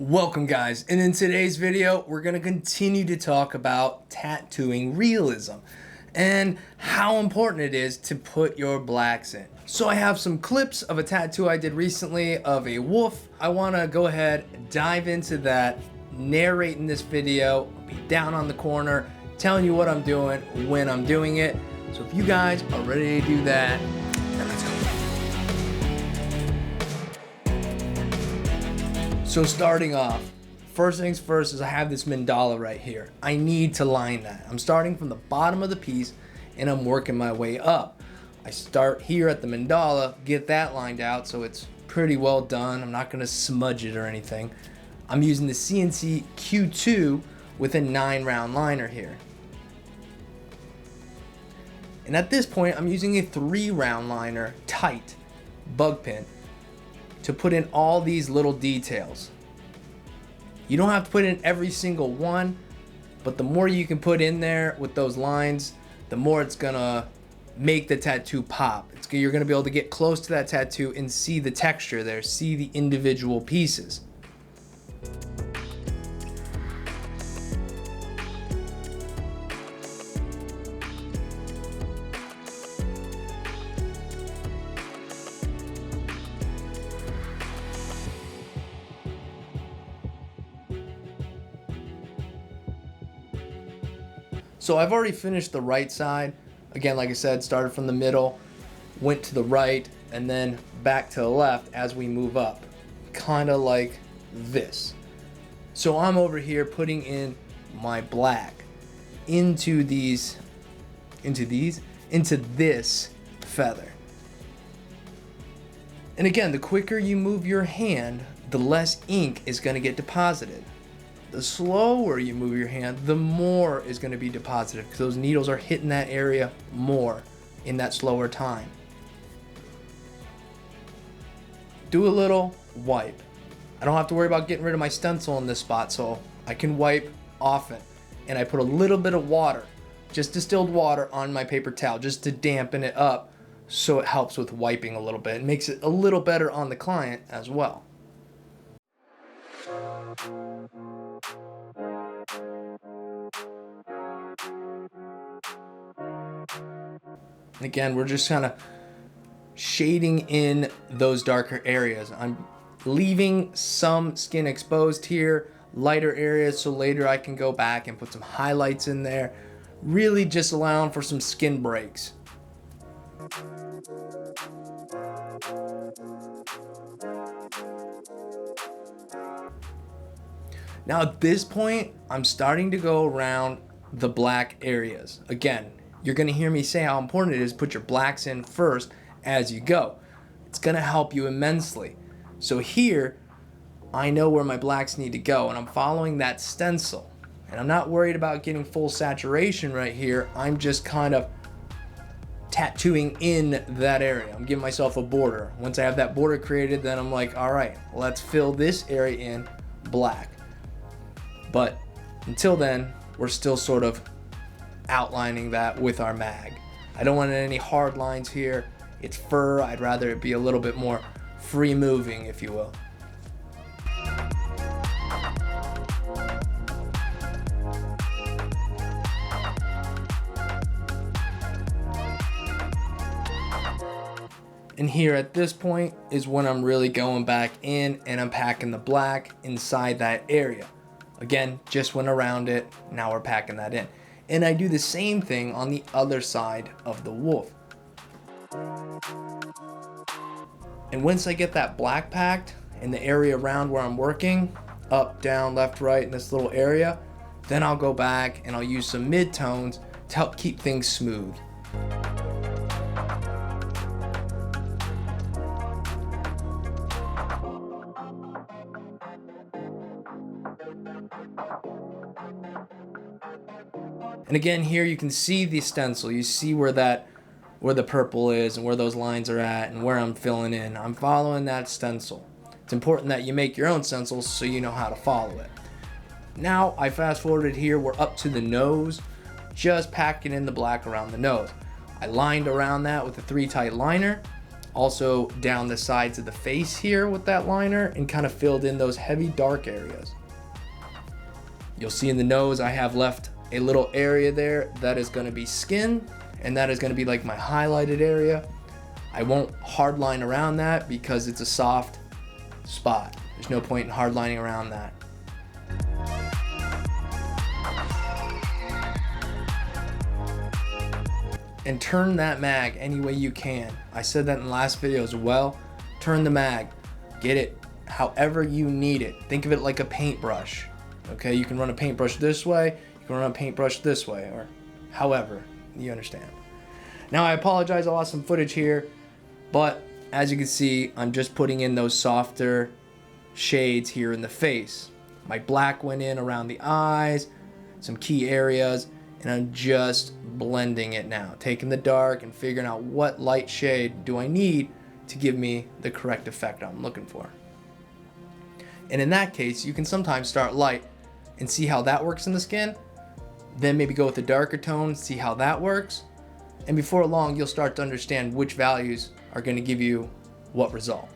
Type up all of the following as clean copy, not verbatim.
Welcome guys, and in today's video we're going to continue to talk about tattooing realism and how important it is to put your blacks in. So I have some clips of a tattoo I did recently of a wolf. I want to go ahead and dive into that, narrating this video. I'll be down on the corner telling you what I'm doing when I'm doing it. So if you guys are ready to do that, then let's go. So starting off, first things first is I have this mandala right here. I need to line that. I'm starting from the bottom of the piece and I'm working my way up. I start here at the mandala, get that lined out so it's pretty well done. I'm not gonna smudge it or anything. I'm using the CNC Q2 with a 9-round liner here. And at this point, I'm using a 3-round liner, tight, bug pin, to put in all these little details. You don't have to put in every single one, but the more you can put in there with those lines, the more it's gonna make the tattoo pop. You're gonna be able to get close to that tattoo and see the texture there, see the individual pieces. So I've already finished the right side. Again, like I said, started from the middle, went to the right, and then back to the left as we move up, kind of like this. So I'm over here putting in my black into this feather. And again, the quicker you move your hand, the less ink is going to get deposited. The slower you move your hand, the more is going to be deposited because those needles are hitting that area more in that slower time. Do a little wipe. I don't have to worry about getting rid of my stencil in this spot, so I can wipe often. And I put a little bit of water, just distilled water, on my paper towel just to dampen it up so it helps with wiping a little bit. It makes it a little better on the client as well. And again, we're just kind of shading in those darker areas. I'm leaving some skin exposed here, lighter areas, so later I can go back and put some highlights in there, really just allowing for some skin breaks. Now at this point, I'm starting to go around the black areas. Again, you're gonna hear me say how important it is to put your blacks in first as you go. It's gonna help you immensely. So here, I know where my blacks need to go and I'm following that stencil. And I'm not worried about getting full saturation right here. I'm just kind of tattooing in that area. I'm giving myself a border. Once I have that border created, then I'm like, all right, let's fill this area in black. But until then, we're still sort of outlining that with our mag. I don't want any hard lines here. It's fur. I'd rather it be a little bit more free moving, if you will. And here at this point is when I'm really going back in and I'm packing the black inside that area. Again, just went around it, now we're packing that in. And I do the same thing on the other side of the wolf. And once I get that black packed in the area around where I'm working, up, down, left, right, in this little area, then I'll go back and I'll use some mid-tones to help keep things smooth. And again, here you can see the stencil. You see where the purple is and where those lines are at and where I'm filling in. I'm following that stencil. It's important that you make your own stencils so you know how to follow it. Now I fast forwarded here, we're up to the nose, just packing in the black around the nose. I lined around that with a 3-tight liner, Also down the sides of the face here with that liner, and kind of filled in those heavy dark areas. You'll see in the nose I have left a little area there that is going to be skin, and that is going to be like my highlighted area. I won't hard line around that because it's a soft spot. There's no point in hard lining around that. And turn that mag any way you can. I said that in the last video as well. Turn the mag, get it however you need it. Think of it like a paintbrush. Okay, you can run a paintbrush this way, you can run a paintbrush this way, or however, you understand. Now I apologize, I lost some footage here, but as you can see, I'm just putting in those softer shades here in the face. My black went in around the eyes, some key areas, and I'm just blending it now, taking the dark and figuring out what light shade do I need to give me the correct effect I'm looking for. And in that case, you can sometimes start light and see how that works in the skin, then maybe go with a darker tone, see how that works, and before long you'll start to understand which values are going to give you what result.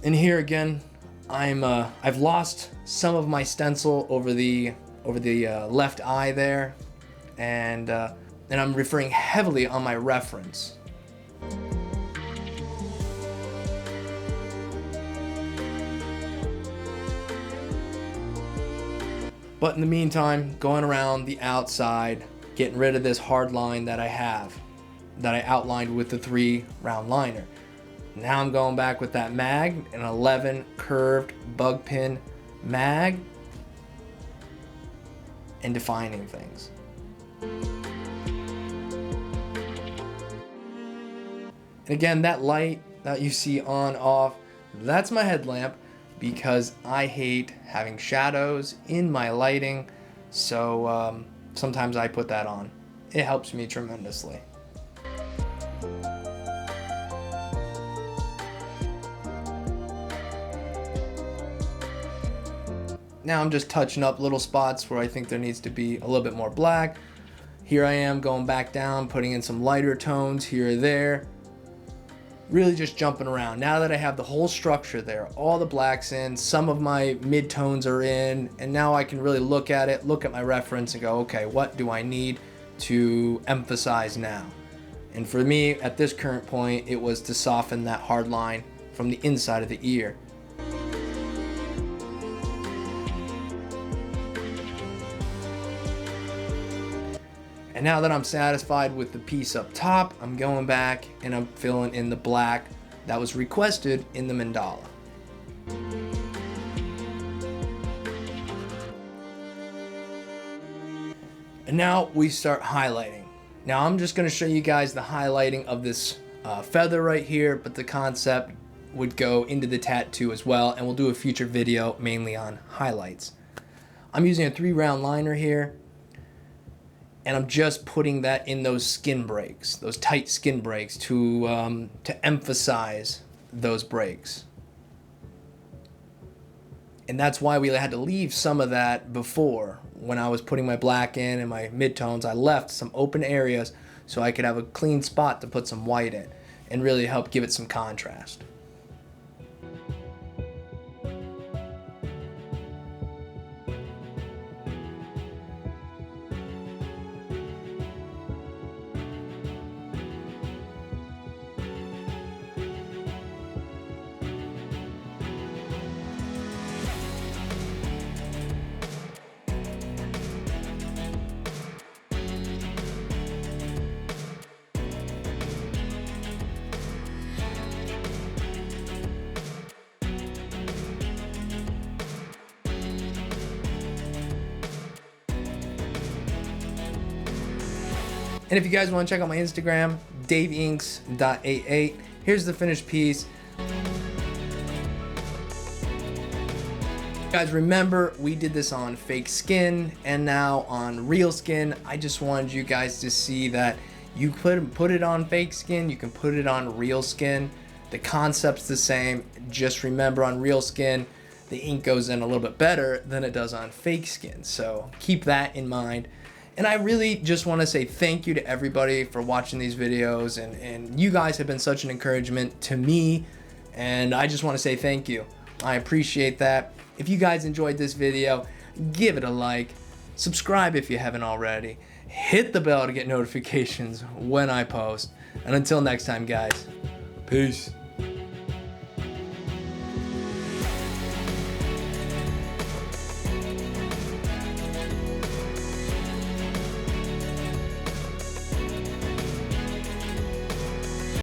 And here again, I've lost some of my stencil over the left eye there, and I'm referring heavily on my reference. But in the meantime, going around the outside, getting rid of this hard line that I have, that I outlined with the 3 round liner. Now I'm going back with that mag, an 11 curved bug pin mag, and defining things. And again, that light that you see on off, that's my headlamp, because I hate having shadows in my lighting, so sometimes I put that on. It helps me tremendously. Now I'm just touching up little spots where I think there needs to be a little bit more black. Here I am going back down, putting in some lighter tones here or there. Really just jumping around. Now that I have the whole structure there, all the blacks in, some of my mid-tones are in, and now I can really look at it, look at my reference and go, okay, what do I need to emphasize now? And for me, at this current point, it was to soften that hard line from the inside of the ear. And now that I'm satisfied with the piece up top, I'm going back and I'm filling in the black that was requested in the mandala. And now we start highlighting. Now I'm just going to show you guys the highlighting of this feather right here, but the concept would go into the tattoo as well, and we'll do a future video mainly on highlights. I'm using a 3 round liner here, and I'm just putting that in those skin breaks, those tight skin breaks, to emphasize those breaks. And that's why we had to leave some of that before. When I was putting my black in and my midtones, I left some open areas so I could have a clean spot to put some white in and really help give it some contrast. And if you guys want to check out my Instagram, daveinks.88, here's the finished piece. Guys, remember, we did this on fake skin and now on real skin. I just wanted you guys to see that you could put it on fake skin, you can put it on real skin. The concept's the same. Just remember, on real skin, the ink goes in a little bit better than it does on fake skin. So keep that in mind. And I really just want to say thank you to everybody for watching these videos, and you guys have been such an encouragement to me, and I just want to say thank you. I appreciate that. If you guys enjoyed this video, give it a like, subscribe if you haven't already, hit the bell to get notifications when I post, and until next time guys, peace.